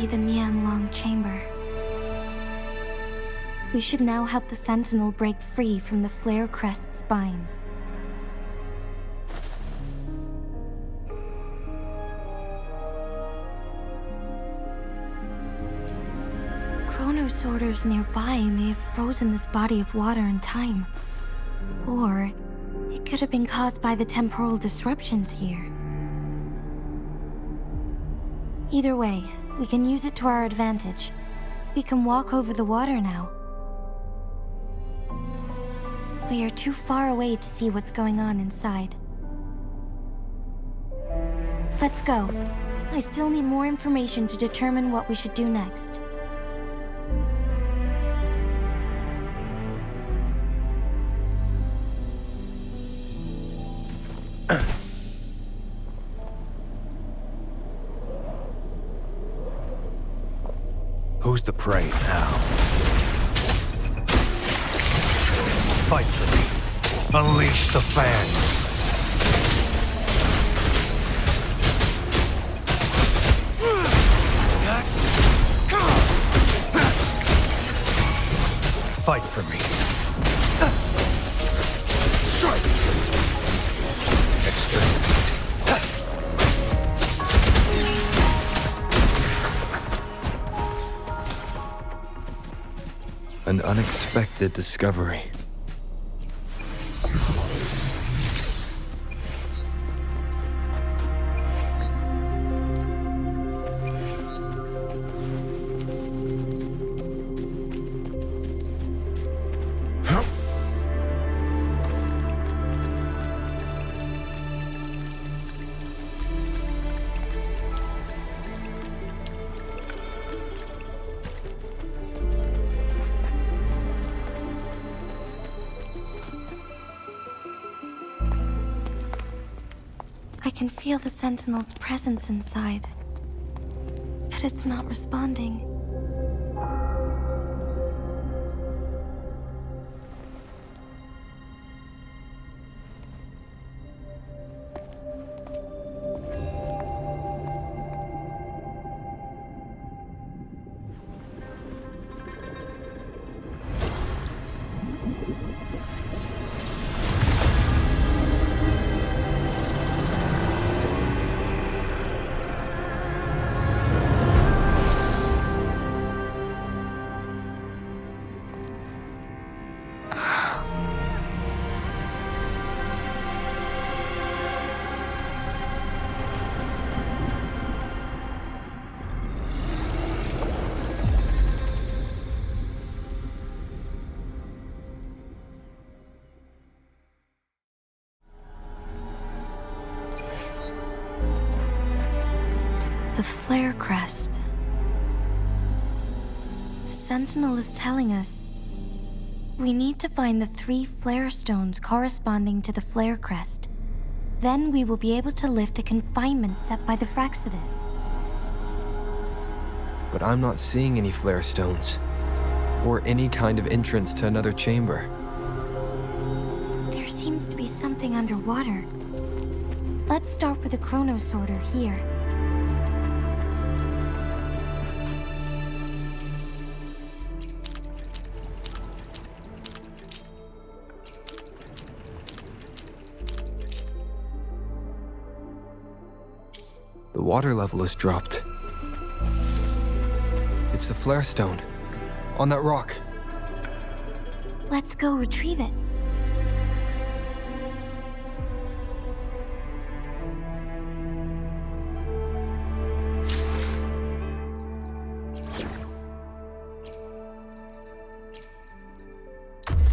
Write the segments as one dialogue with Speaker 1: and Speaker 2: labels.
Speaker 1: be the Mianlong chamber. We should now help the Sentinel break free from the Flare Crest's binds. Chronosorters nearby may have frozen this body of water in time. Or it could have been caused by the temporal disruptions here. Either way, we can use it to our advantage. We can walk over the water now. We are too far away to see what's going on inside. Let's go. I still need more information to determine what we should do next.
Speaker 2: Who's the prey now? Fight for me. Unleash the fangs. Fight for me. Strike. Exterminate.
Speaker 3: An unexpected discovery.
Speaker 1: I can feel the Sentinel's presence inside, but it's not responding. The Flare Crest. The Sentinel is telling us we need to find the 3 flare stones corresponding to the Flare Crest. Then we will be able to lift the confinement set by the Fraxidus.
Speaker 3: But I'm not seeing any flare stones, or any kind of entrance to another chamber.
Speaker 1: There seems to be something underwater. Let's start with a chronosorter here.
Speaker 3: The water level has dropped. It's the flare stone, on that rock.
Speaker 1: Let's go retrieve it.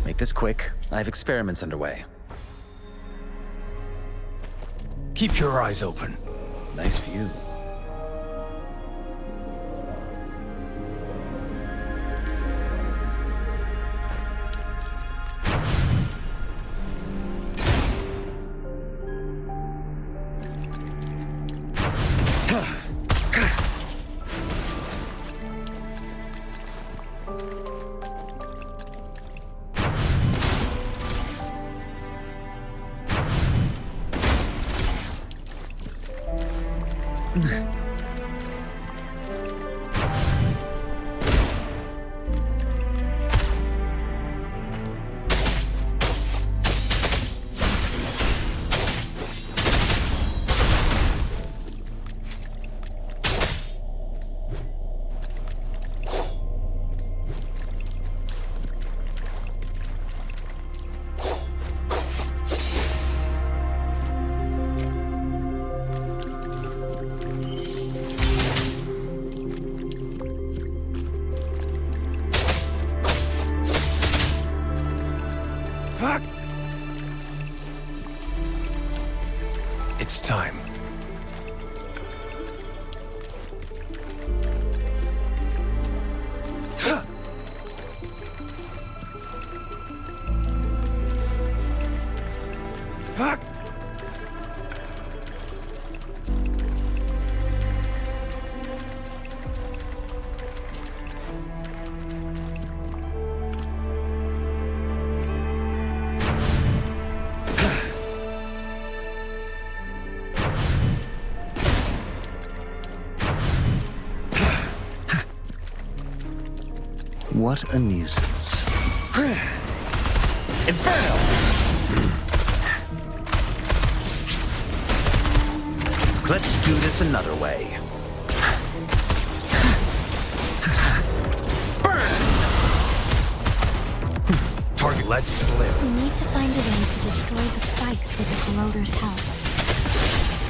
Speaker 4: Make this quick. I have experiments underway.
Speaker 2: Keep your eyes open.
Speaker 4: Nice view.
Speaker 2: It's time.
Speaker 4: What a nuisance.
Speaker 2: Inferno!
Speaker 4: Let's do this another way.
Speaker 2: Target, let's slip.
Speaker 1: We need to find a way to destroy the spikes with the corroder's help.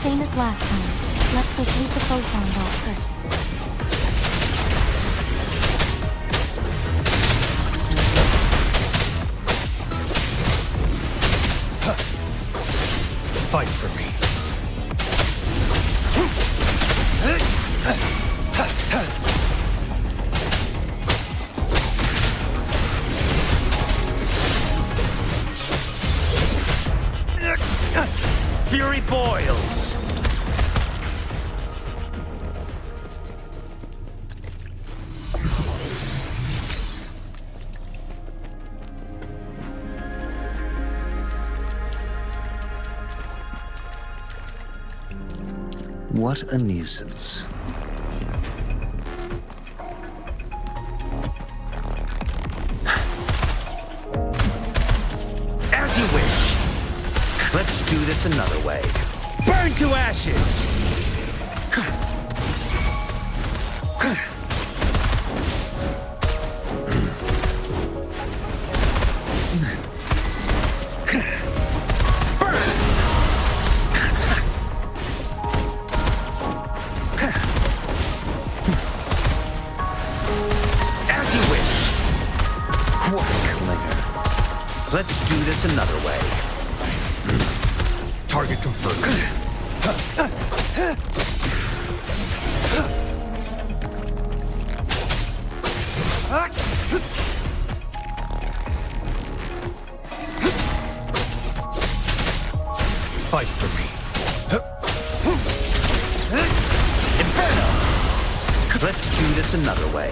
Speaker 1: Same as last time. Let's locate the photon vault first.
Speaker 2: Fight for me.
Speaker 4: Fury boils! What a nuisance. As you wish. Let's do this another way. Burn to ashes! As you wish. What a clinger. Let's do this another way.
Speaker 2: Target confirmed. Fight for me.
Speaker 4: Inferno! Let's do this another way.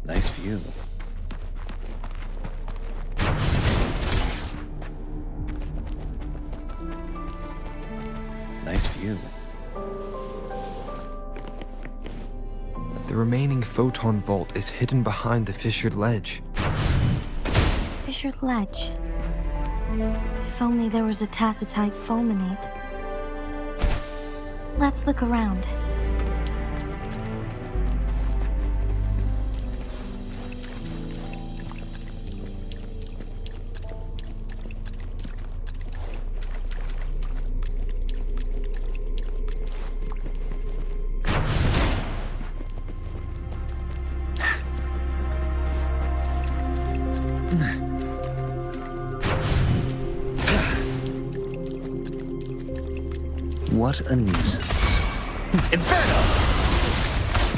Speaker 4: Nice view. Nice view.
Speaker 3: The remaining photon vault is hidden behind the fissured ledge.
Speaker 1: Fissured ledge. If only there was a tacitite fulminate. Let's look around.
Speaker 4: What a nuisance. Inferno!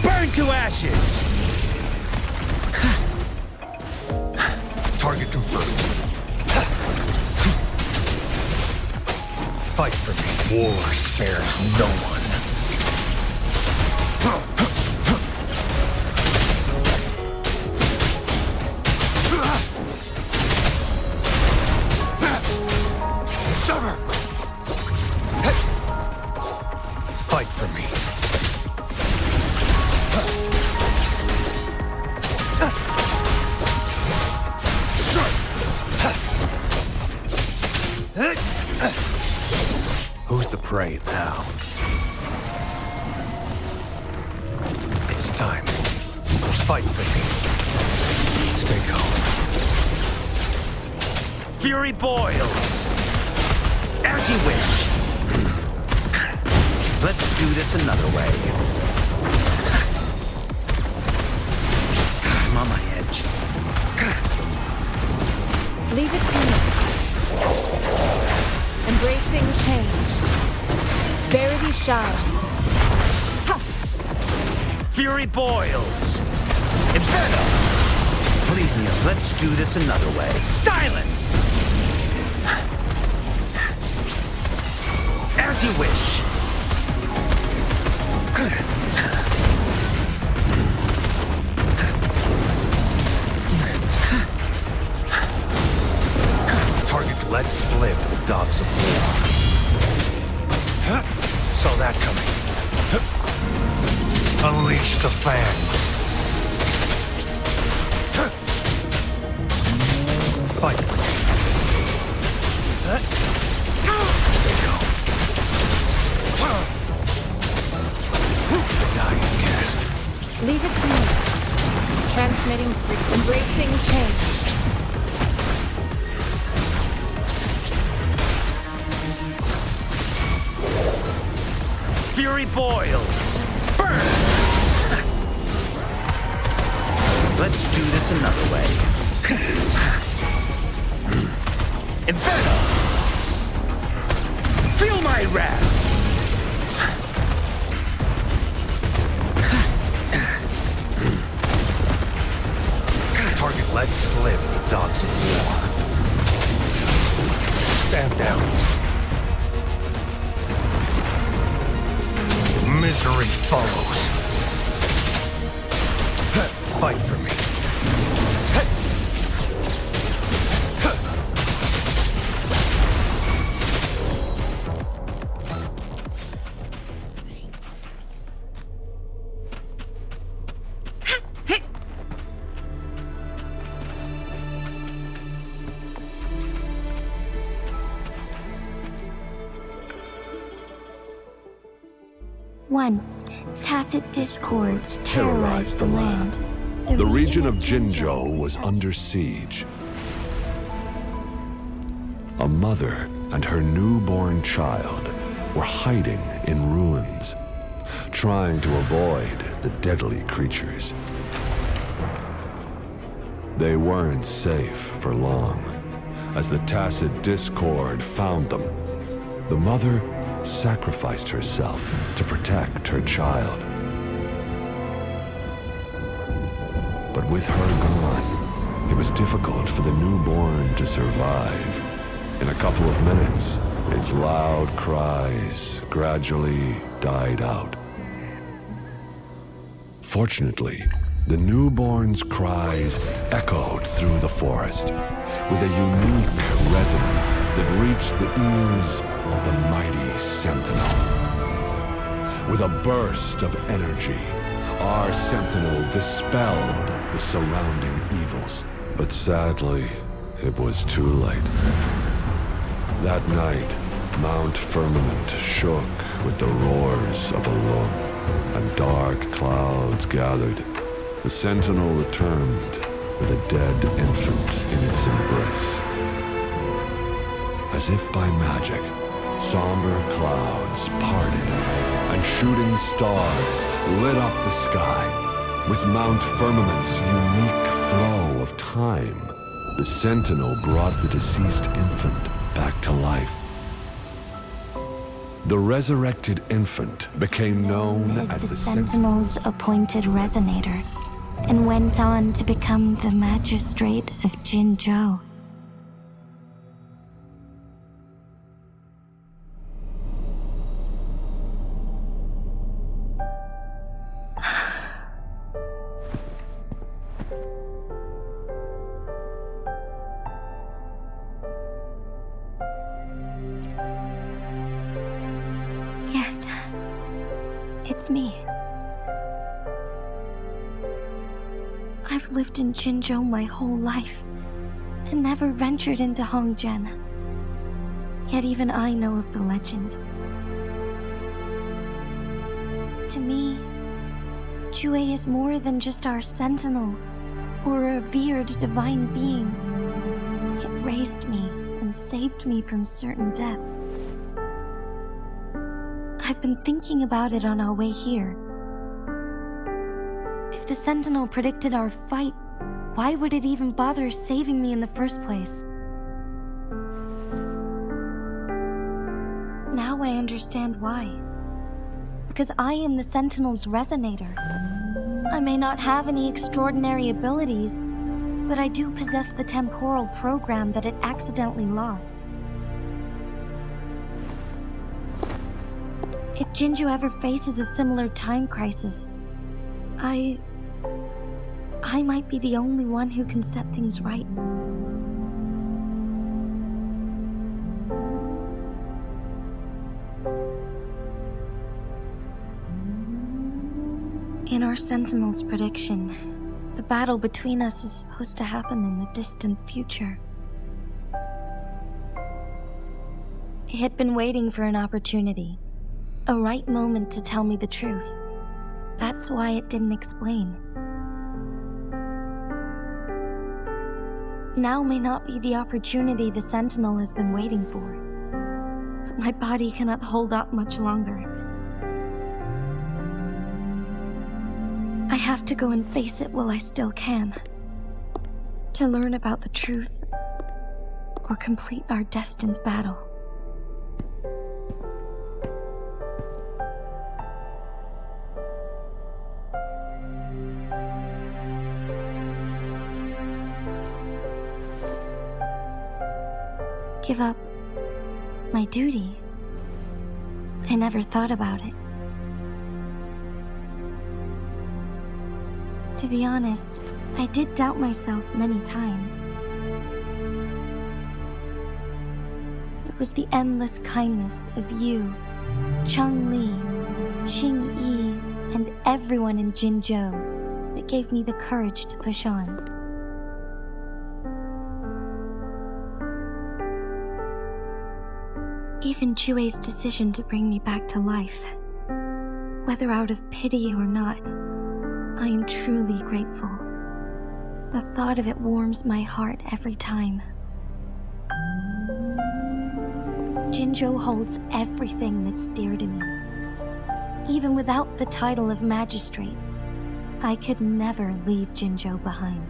Speaker 4: Burn to ashes!
Speaker 2: Target confirmed. Fight for me. War spares no one. Sever! Fight for me. prey now. It's time. Fight for me. Stay calm.
Speaker 4: Fury boils! As you wish. Let's do this another way. I'm on my edge.
Speaker 5: Leave it to me. Embracing change. Verity shines. Ha!
Speaker 4: Fury boils! Inferno! Believe me, let's do this another way. Silence! As you wish.
Speaker 2: Target let slip, dogs of war. Saw that coming. Unleash the fangs. Fight for me. Stay calm. The die is cast.
Speaker 5: Leave it to me. Transmitting free. Embracing change.
Speaker 4: Fury boils! Burn! Let's do this another way. Inferno! Feel my wrath!
Speaker 2: Target let slip, dogs of war. Stand down. Misery follows. Fight for me.
Speaker 1: Once, tacit discords terrorized the land.
Speaker 6: The region of Jinzhou was under siege. A mother and her newborn child were hiding in ruins, trying to avoid the deadly creatures. They weren't safe for long, as the tacit discord found them. The mother sacrificed herself to protect her child. But with her gone, it was difficult for the newborn to survive. In a couple of minutes, its loud cries gradually died out. Fortunately, the newborn's cries echoed through the forest with a unique resonance that reached the ears of the mighty Sentinel. With a burst of energy, our Sentinel dispelled the surrounding evils. But sadly, it was too late. That night, Mount Firmament shook with the roars of a Lung, and dark clouds gathered. The Sentinel returned with a dead infant in its embrace. As if by magic, somber clouds parted, and shooting stars lit up the sky. With Mount Firmament's unique flow of time, the Sentinel brought the deceased infant back to life. The resurrected infant became known as the
Speaker 1: Sentinel's appointed resonator, and went on to become the magistrate of Jinzhou. Yes, it's me. I've lived in Jinzhou my whole life, and never ventured into Hongjian. Yet even I know of the legend. To me, Jue is more than just our sentinel or a revered divine being. It raised me and saved me from certain death. I've been thinking about it on our way here. If the sentinel predicted our fight, why would it even bother saving me in the first place? Now I understand why. Because I am the Sentinel's resonator. I may not have any extraordinary abilities, but I do possess the temporal program that it accidentally lost. If Jinju ever faces a similar time crisis, I might be the only one who can set things right. In our Sentinel's prediction, the battle between us is supposed to happen in the distant future. It had been waiting for an opportunity, a right moment to tell me the truth. That's why it didn't explain. Now may not be the opportunity the Sentinel has been waiting for, but my body cannot hold up much longer. I have to go and face it while I still can. To learn about the truth, or complete our destined battle. Give up my duty? I never thought about it. To be honest, I did doubt myself many times. It was the endless kindness of you, Cheng Li, Xing Yi, and everyone in Jinzhou that gave me the courage to push on. Even Jue's decision to bring me back to life, whether out of pity or not, I am truly grateful. The thought of it warms my heart every time. Jinzhou holds everything that's dear to me. Even without the title of magistrate, I could never leave Jinzhou behind.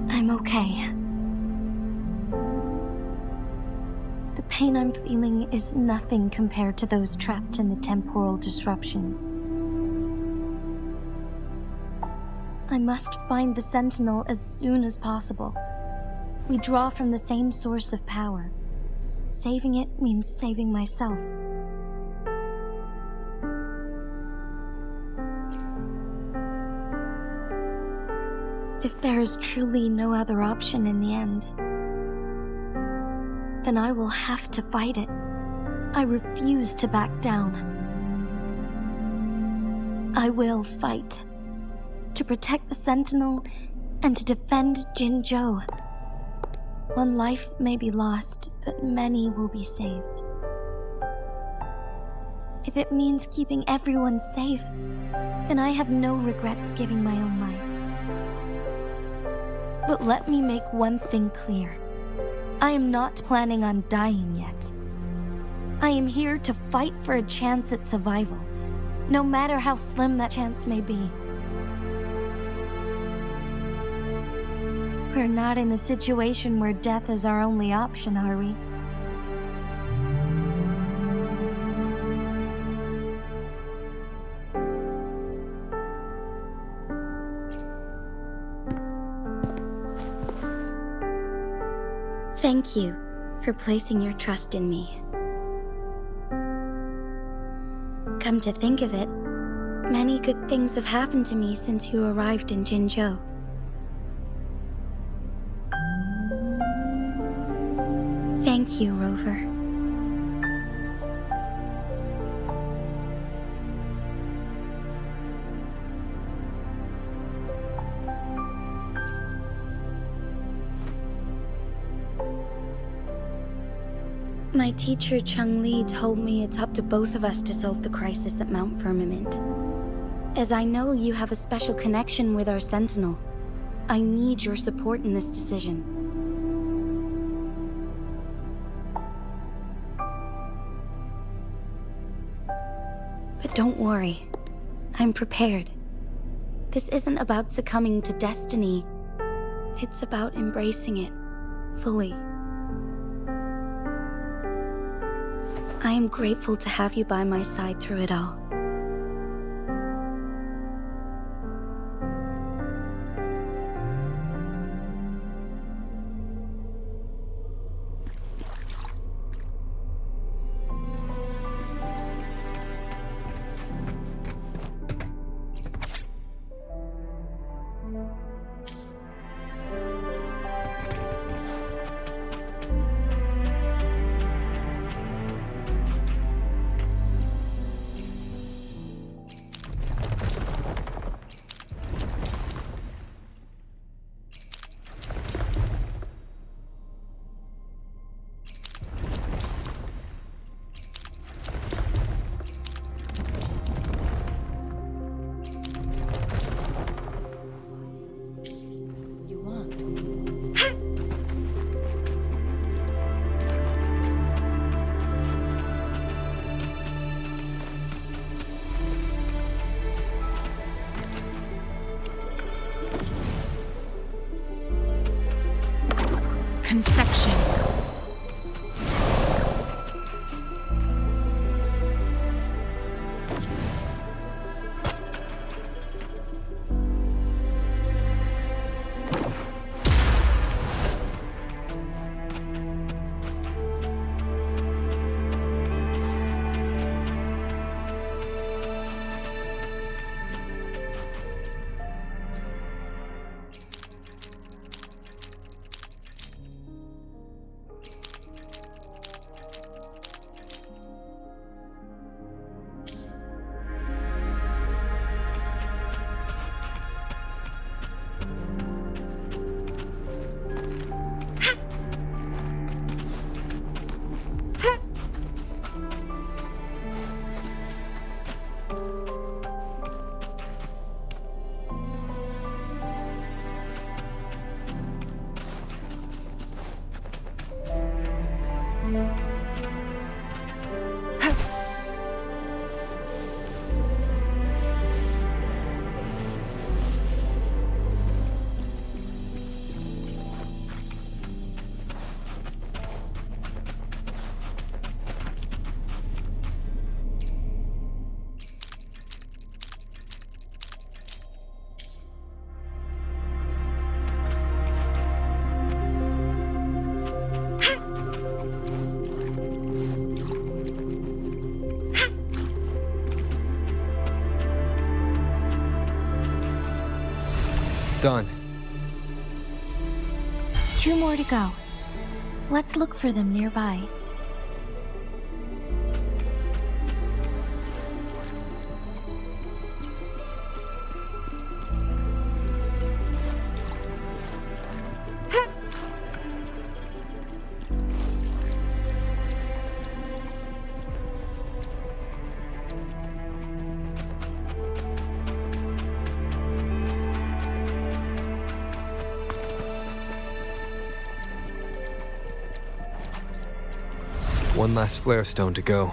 Speaker 1: I'm okay. The pain I'm feeling is nothing compared to those trapped in the temporal disruptions. I must find the Sentinel as soon as possible. We draw from the same source of power. Saving it means saving myself. If there is truly no other option in the end, then I will have to fight it. I refuse to back down. I will fight. To protect the Sentinel and to defend Jinzhou. One life may be lost, but many will be saved. If it means keeping everyone safe, then I have no regrets giving my own life. But let me make one thing clear. I am not planning on dying yet. I am here to fight for a chance at survival, no matter how slim that chance may be. We're not in a situation where death is our only option, are we? Thank you for placing your trust in me. Come to think of it, many good things have happened to me since you arrived in Jinzhou. Thank you, Rover. My teacher Chung Li told me it's up to both of us to solve the crisis at Mount Firmament. As I know you have a special connection with our Sentinel, I need your support in this decision. But don't worry, I'm prepared. This isn't about succumbing to destiny. It's about embracing it fully. I am grateful to have you by my side through it all.
Speaker 5: Conception.
Speaker 3: Done.
Speaker 1: 2 more to go. Let's look for them nearby.
Speaker 3: One last flare stone to go.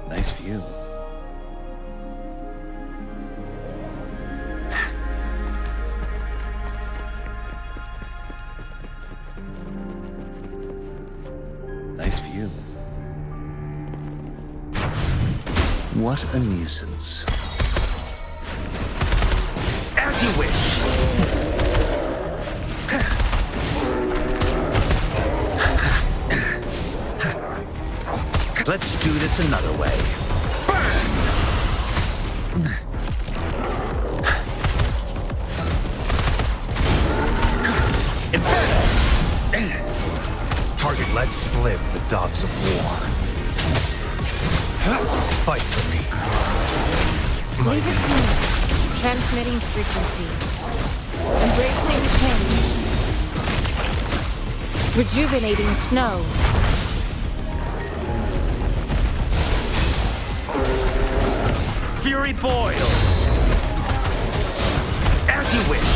Speaker 4: Nice view. Nice view. What a nuisance.
Speaker 2: As you wish.
Speaker 4: Let's do this another way.
Speaker 2: Inferno! Target let slip the dogs of war. Fight for me.
Speaker 5: Leave it to me. Transmitting frequency. Embracing change. Rejuvenating snow.
Speaker 2: Fury boils. As you wish.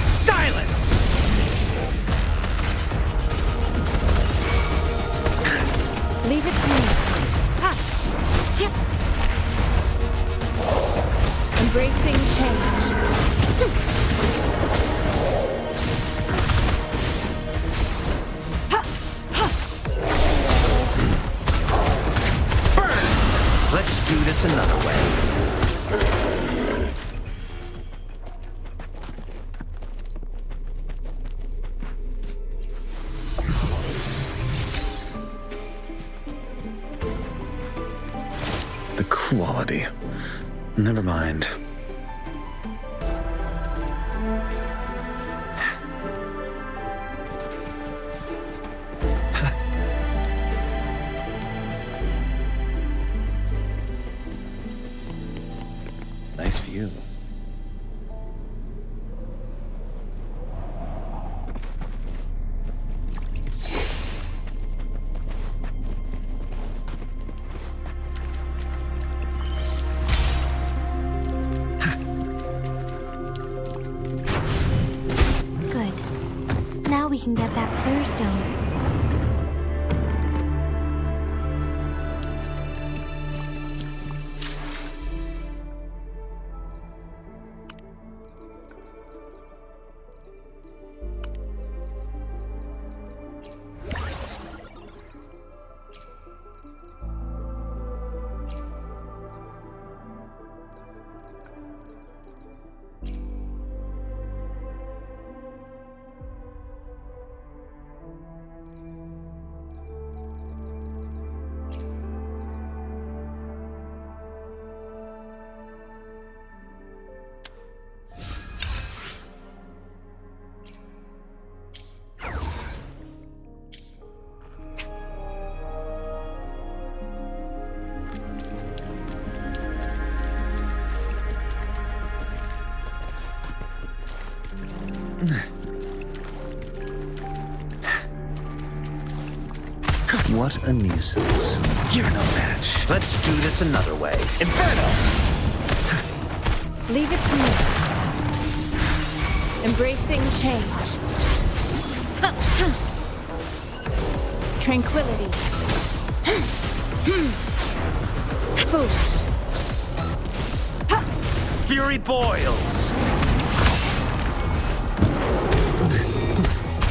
Speaker 2: Silence!
Speaker 5: Leave it to me. Ha! Yep. Embracing change.
Speaker 2: Burn!
Speaker 4: Let's do this another way. The quality. Never mind. Nice view.
Speaker 1: Good. Now we can get that flare stone.
Speaker 4: What a nuisance. You're no match. Let's do this another way. Inferno!
Speaker 5: Leave it to me. Embracing change. Tranquility. Foolish.
Speaker 2: Fury boils.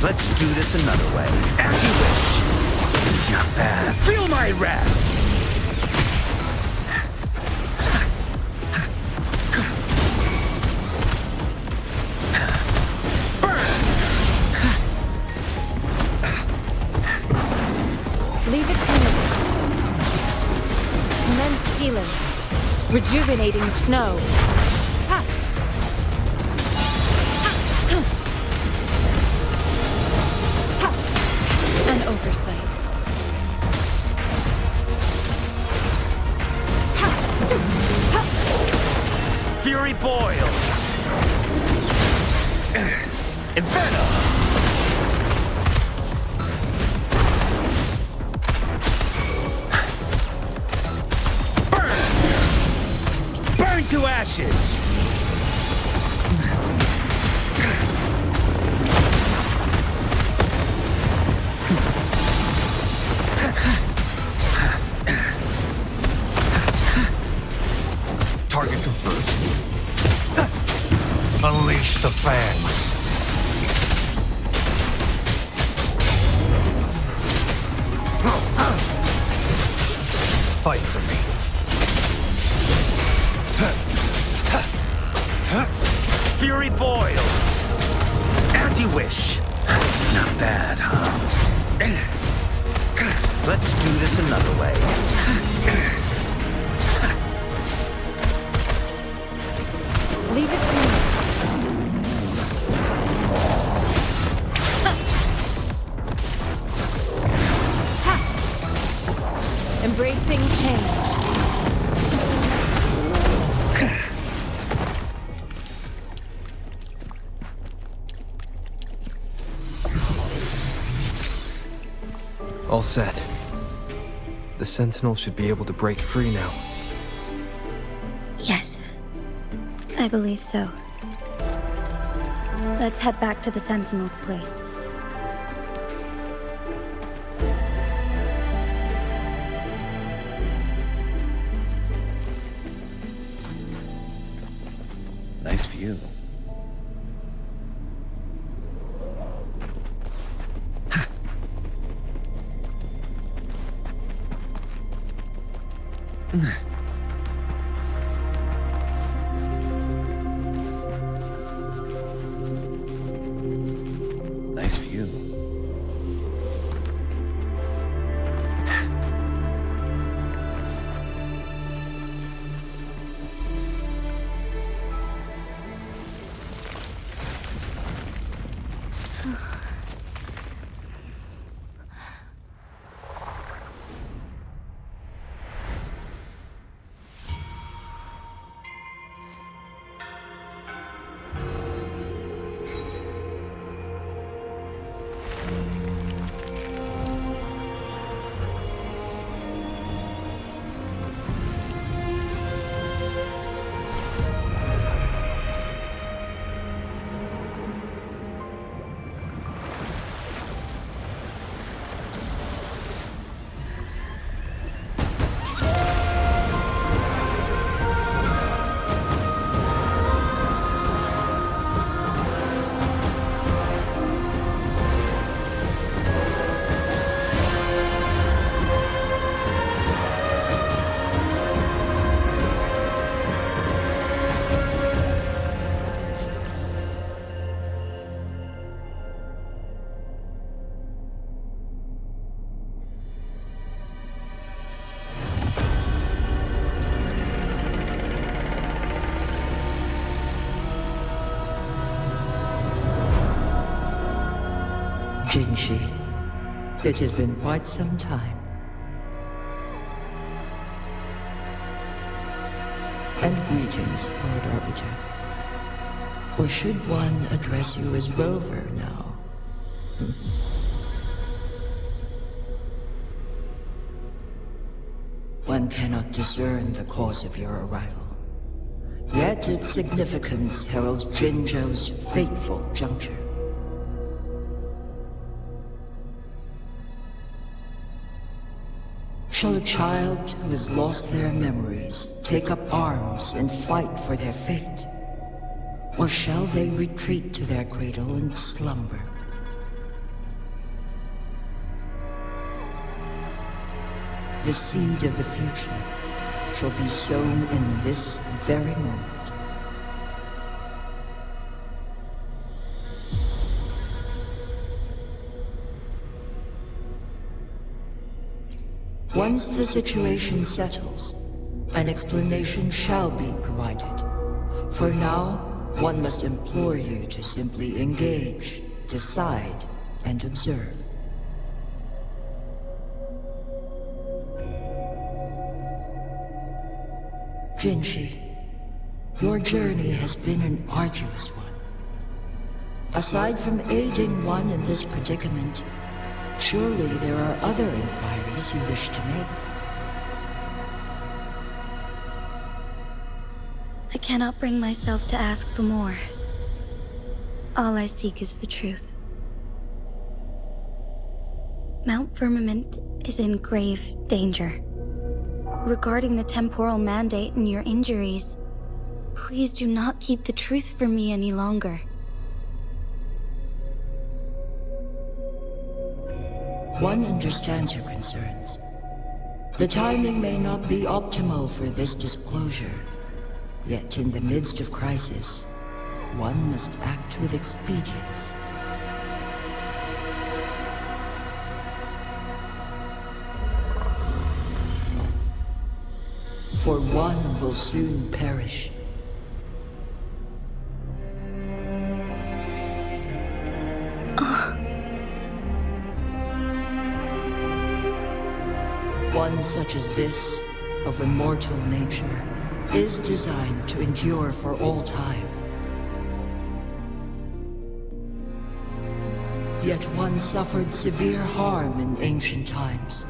Speaker 4: Let's do this another way.
Speaker 2: As you wish.
Speaker 4: Not bad.
Speaker 2: Feel my wrath.
Speaker 5: Leave it to me. Commence healing. Rejuvenating snow. Ha! Ha! An oversight.
Speaker 2: Fury boils. Inferno. Burn to ashes! Target confirmed. Unleash the fangs. Fight for me.
Speaker 4: Fury boils! As you wish. Not bad, huh? Let's do this another way.
Speaker 5: Leave it to me. Ha! Embracing change.
Speaker 3: All set. The Sentinel should be able to break free now.
Speaker 1: Yes, I believe so. Let's head back to the Sentinel's place.
Speaker 4: Nice view. Nice view.
Speaker 7: Jinshi, it has been quite some time. And greetings, Lord Arbiter. Or should one address you as Rover now? One cannot discern the cause of your arrival. Yet its significance heralds Jinzhou's fateful juncture. Shall a child who has lost their memories take up arms and fight for their fate? Or shall they retreat to their cradle and slumber? The seed of the future shall be sown in this very moment. Once the situation settles, an explanation shall be provided. For now, one must implore you to simply engage, decide, and observe. Jinshi, your journey has been an arduous one. Aside from aiding one in this predicament, surely there are other inquiries you wish to make.
Speaker 1: I cannot bring myself to ask for more. All I seek is the truth. Mount Firmament is in grave danger. Regarding the temporal mandate and your injuries, please do not keep the truth from me any longer.
Speaker 7: One understands your concerns. The timing may not be optimal for this disclosure. Yet in the midst of crisis, one must act with expedience. For one will soon perish. One such as this, of immortal nature, is designed to endure for all time. Yet one suffered severe harm in ancient times,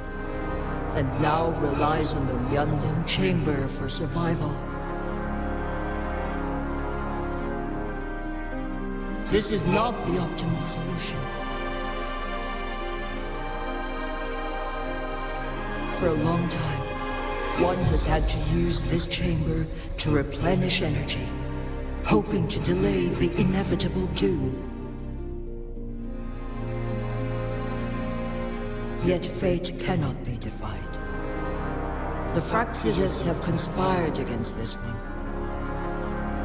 Speaker 7: and now relies on the Wuthering chamber for survival. This is not the optimal solution. For a long time, one has had to use this chamber to replenish energy, hoping to delay the inevitable doom. Yet fate cannot be defied. The Fraxitus have conspired against this one.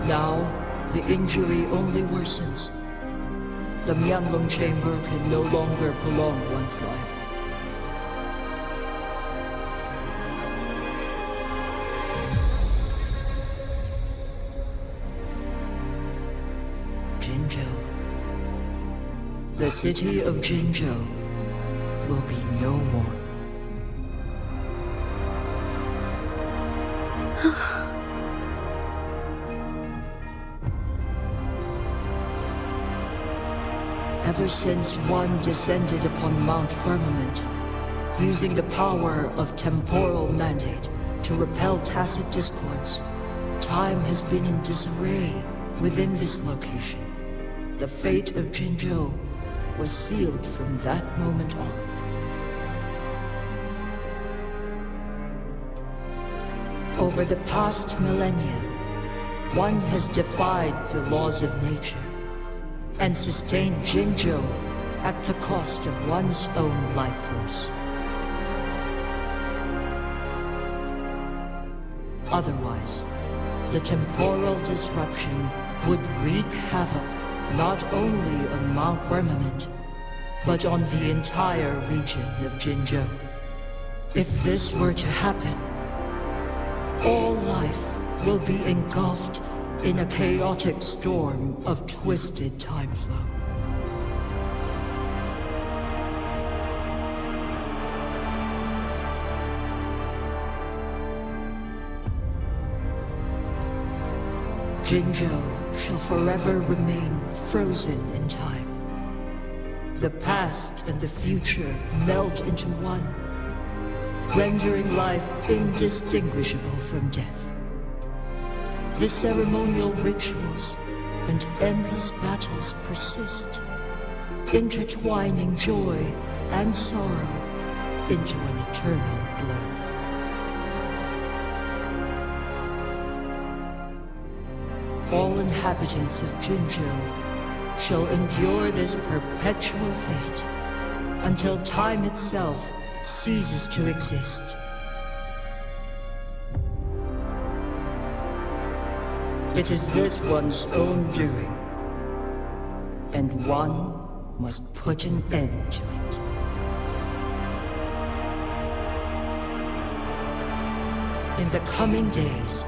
Speaker 7: Now, the injury only worsens. The Wuthering chamber can no longer prolong one's life. Jinzhou. The city of Jinzhou will be no more. Ever since one descended upon Mount Firmament, using the power of temporal mandate to repel tacit discords, time has been in disarray within this location. The fate of Jinzhou was sealed from that moment on. Over the past millennia, one has defied the laws of nature and sustained Jinzhou at the cost of one's own life force. Otherwise, the temporal disruption would wreak havoc not only on Mount Firmament, but on the entire region of Jinzhou. If this were to happen, all life will be engulfed in a chaotic storm of twisted time flow. Jinzhou shall forever remain frozen in time. The past and the future melt into one, rendering life indistinguishable from death. The ceremonial rituals and endless battles persist, intertwining joy and sorrow into an eternal blur. All inhabitants of Jinzhou shall endure this perpetual fate until time itself ceases to exist. It is this one's own doing, and one must put an end to it. In the coming days,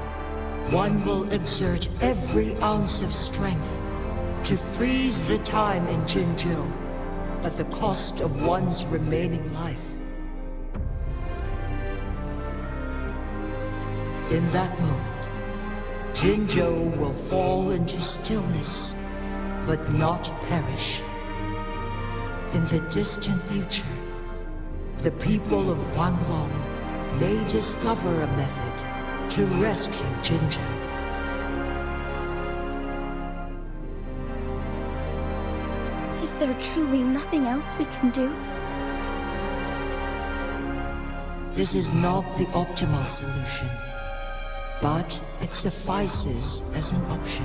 Speaker 7: one will exert every ounce of strength to freeze the time in Jinzhou at the cost of one's remaining life. In that moment, Jinzhou will fall into stillness, but not perish. In the distant future, the people of Wanlong may discover a method to rescue Jinzhou.
Speaker 1: Is there truly nothing else we can do?
Speaker 7: This is not the optimal solution, but it suffices as an option.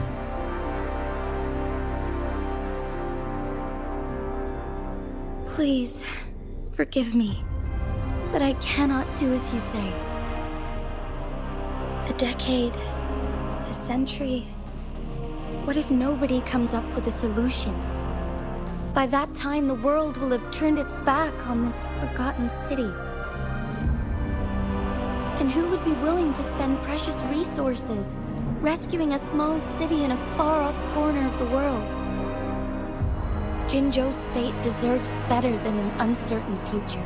Speaker 1: Please, forgive me, but I cannot do as you say. A decade, a century. What if nobody comes up with a solution? By that time, the world will have turned its back on this forgotten city. And who would be willing to spend precious resources rescuing a small city in a far-off corner of the world? Jinzhou's fate deserves better than an uncertain future.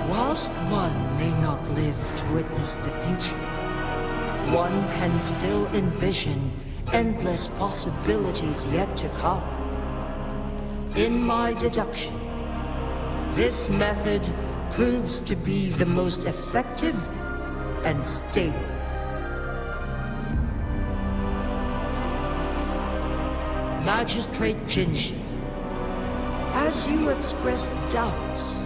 Speaker 7: Whilst one may not live to witness the future, one can still envision endless possibilities yet to come. In my deduction, this method proves to be the most effective and stable. Magistrate Jinji, as you express doubts,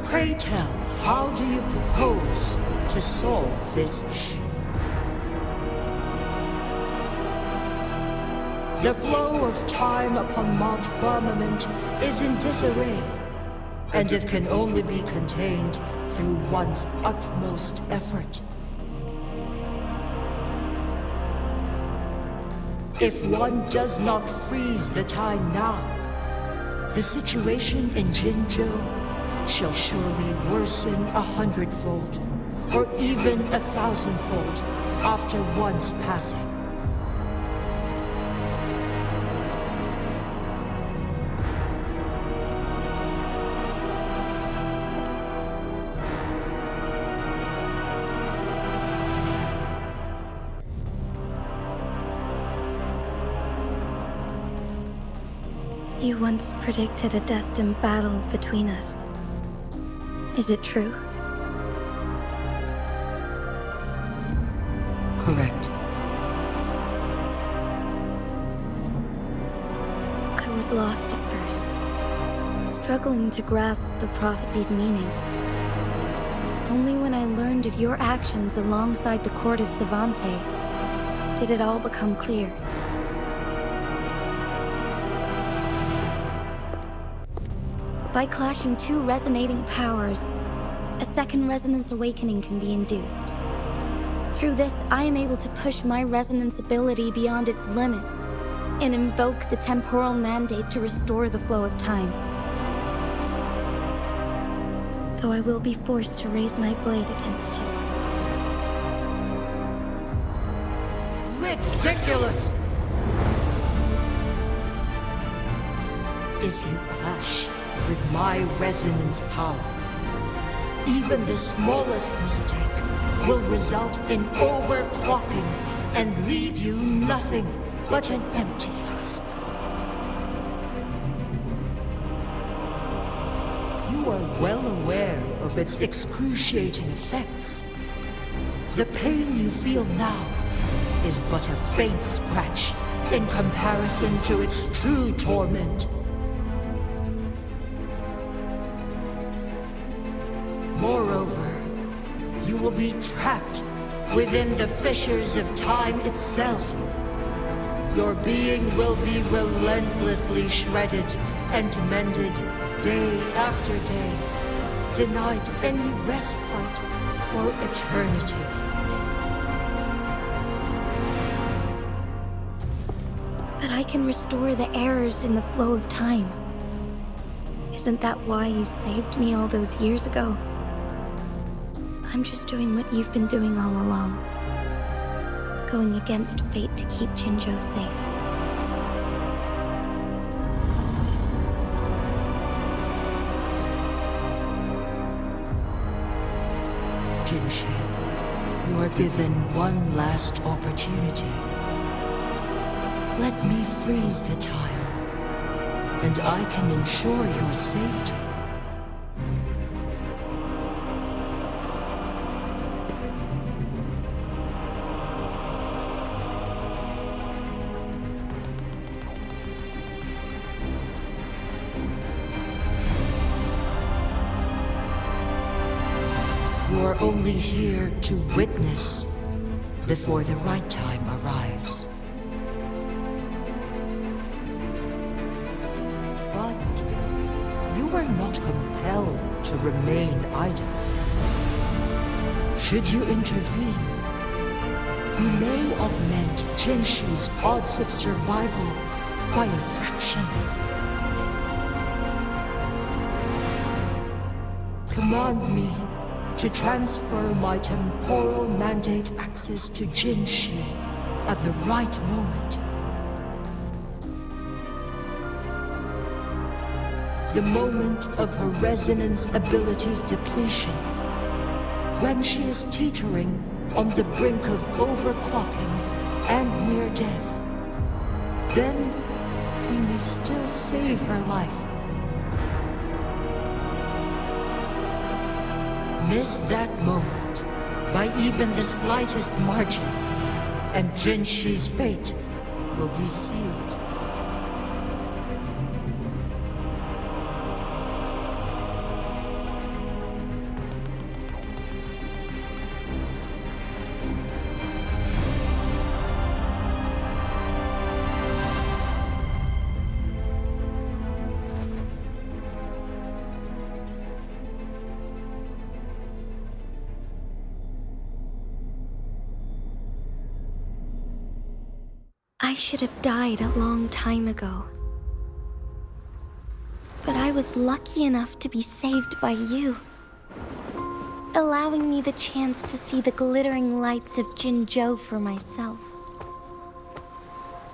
Speaker 7: pray tell, how do you propose to solve this issue? The flow of time upon Mount Firmament is in disarray, and it can only be contained through one's utmost effort. If one does not freeze the time now, the situation in Jinzhou shall surely worsen 100-fold, or even 1,000-fold after one's passing.
Speaker 1: You once predicted a destined battle between us. Is it true?
Speaker 7: Correct.
Speaker 1: I was lost at first, struggling to grasp the prophecy's meaning. Only when I learned of your actions alongside the court of Savante did it all become clear. By clashing two resonating powers, a second resonance awakening can be induced. Through this, I am able to push my resonance ability beyond its limits and invoke the temporal mandate to restore the flow of time. Though I will be forced to raise my blade against you.
Speaker 7: Ridiculous! If you clash with my resonance power, even the smallest mistake will result in overclocking and leave you nothing but an empty husk. You are well aware of its excruciating effects. The pain you feel now is but a faint scratch in comparison to its true torment. Moreover, you will be trapped within the fissures of time itself. Your being will be relentlessly shredded and mended day after day, denied any respite for eternity.
Speaker 1: But I can restore the errors in the flow of time. Isn't that why you saved me all those years ago? I'm just doing what you've been doing all along. Going against fate to keep Jinzhou safe.
Speaker 7: Jinshi, you are given one last opportunity. Let me freeze the time, and I can ensure your safety. are only here to witness before the right time arrives. But you are not compelled to remain idle. Should you intervene, you may augment Jinshi's odds of survival by a fraction. Command me to transfer my temporal mandate access to Jinshi at the right moment. The moment of her resonance ability's depletion, when she is teetering on the brink of overclocking and near death. Then we may still save her life. Miss that moment by even the slightest margin, and Jinshi's fate will be sealed.
Speaker 1: I should have died a long time ago. But I was lucky enough to be saved by you, allowing me the chance to see the glittering lights of Jinzhou for myself.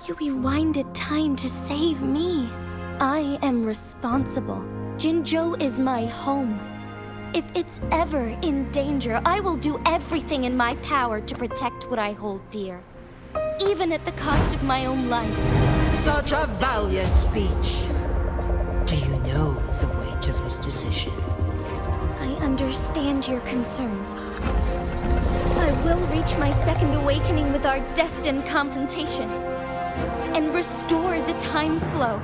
Speaker 1: You rewinded time to save me. I am responsible. Jinzhou is my home. If it's ever in danger, I will do everything in my power to protect what I hold dear, even at the cost of my own life.
Speaker 7: Such a valiant speech. Do you know the weight of this decision?
Speaker 1: I understand your concerns. I will reach my second awakening with our destined confrontation and restore the time flow.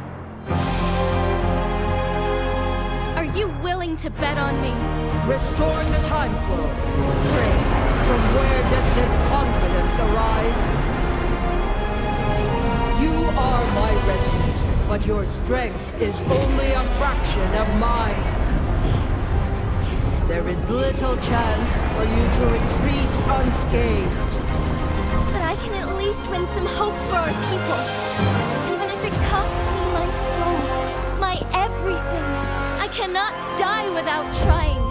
Speaker 1: Are you willing to bet on me?
Speaker 7: Restoring the time flow. Pray, from where does this confidence arise? You are my resonator, but your strength is only a fraction of mine. There is little chance for you to retreat unscathed.
Speaker 1: But I can at least win some hope for our people. Even if it costs me my soul, my everything. I cannot die without trying.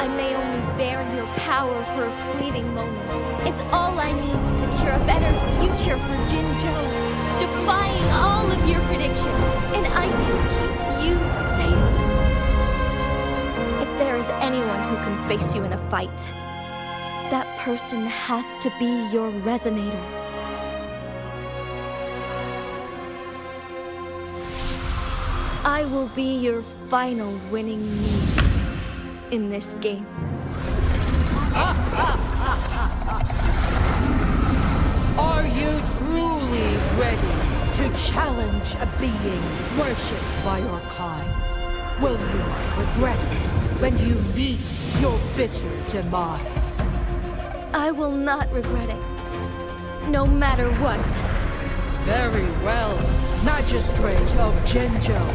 Speaker 1: I may only bear your power for a fleeting moment. It's all I need to secure a better future for Jinzhou, defying all of your predictions, and I can keep you safe. If there is anyone who can face you in a fight, that person has to be your resonator. I will be your final winning move in this game.
Speaker 7: Are you truly ready to challenge a being worshipped by your kind? Will you not regret it when you meet your bitter demise?
Speaker 1: I will not regret it, no matter what.
Speaker 7: Very well, Magistrate of Jinzhou.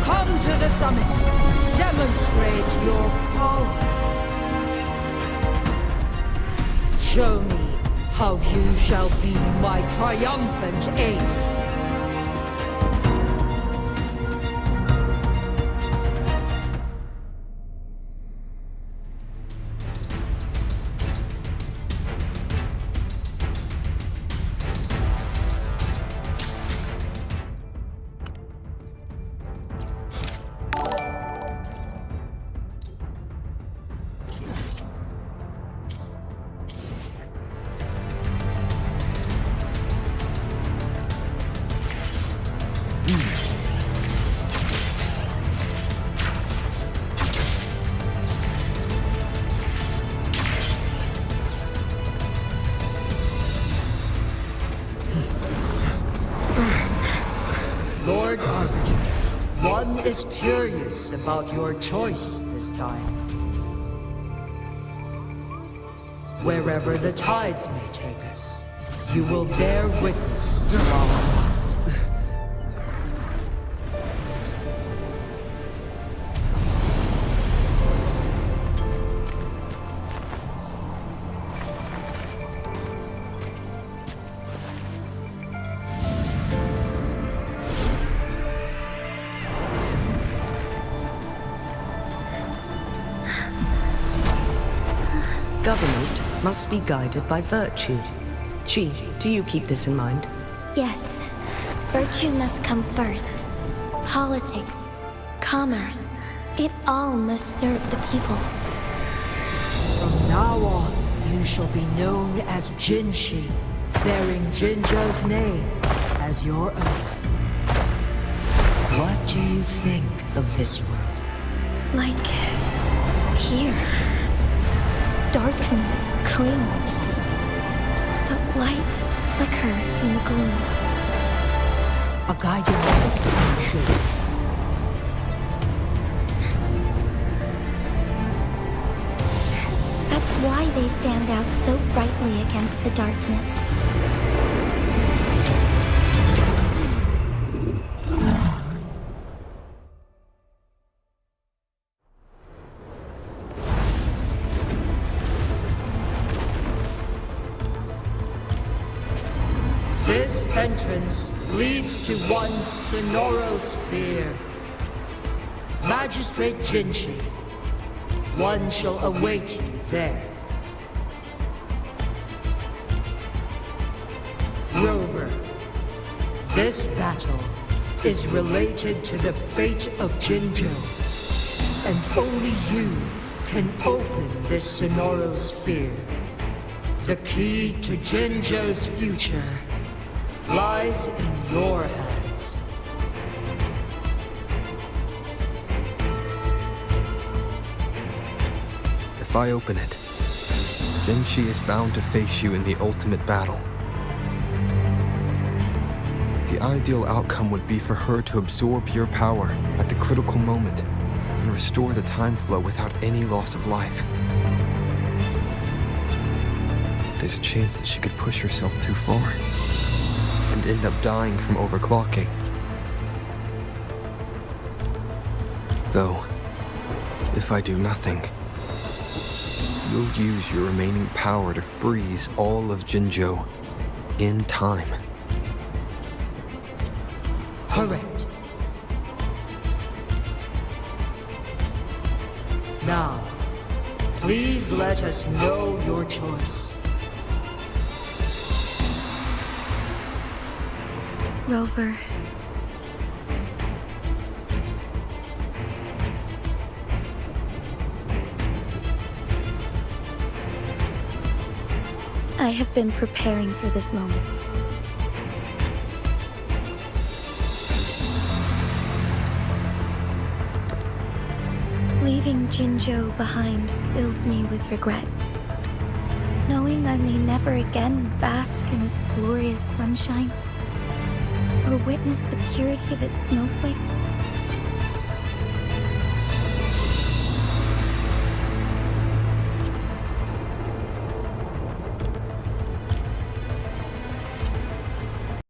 Speaker 7: Come to the summit. Demonstrate your prowess. Show me how you shall be my triumphant ace. Lord Arbiter, one is curious about your choice this time. Wherever the tides may take us, you will bear witness to our might.
Speaker 8: Government must be guided by virtue. Chi, do you keep this in mind?
Speaker 1: Yes, virtue must come first. Politics, commerce, it all must serve the people.
Speaker 7: From now on, you shall be known as Jinshi, bearing Jinzhou's name as your own. What do you think of this world?
Speaker 1: Like here. Darkness clings, but lights flicker in the gloom.
Speaker 7: A guiding light, I'm sure.
Speaker 1: That's why they stand out so brightly against the darkness.
Speaker 7: This entrance leads to one Sonoro sphere. Magistrate Jinshi, one shall await you there. Rover, this battle is related to the fate of Jinzhou, and only you can open this Sonoro sphere. The key to Jinzhou's future lies in your hands.
Speaker 3: If I open it, Jinshi is bound to face you in the ultimate battle. The ideal outcome would be for her to absorb your power at the critical moment and restore the time flow without any loss of life. There's a chance that she could push herself too far and end up dying from overclocking. Though, if I do nothing, you'll use your remaining power to freeze all of Jinzhou in time.
Speaker 7: Correct. Now, please let us know your choice.
Speaker 1: Rover. I have been preparing for this moment. Leaving Jinzhou behind fills me with regret. Knowing I may never again bask in its glorious sunshine, or witness the purity of its snowflakes.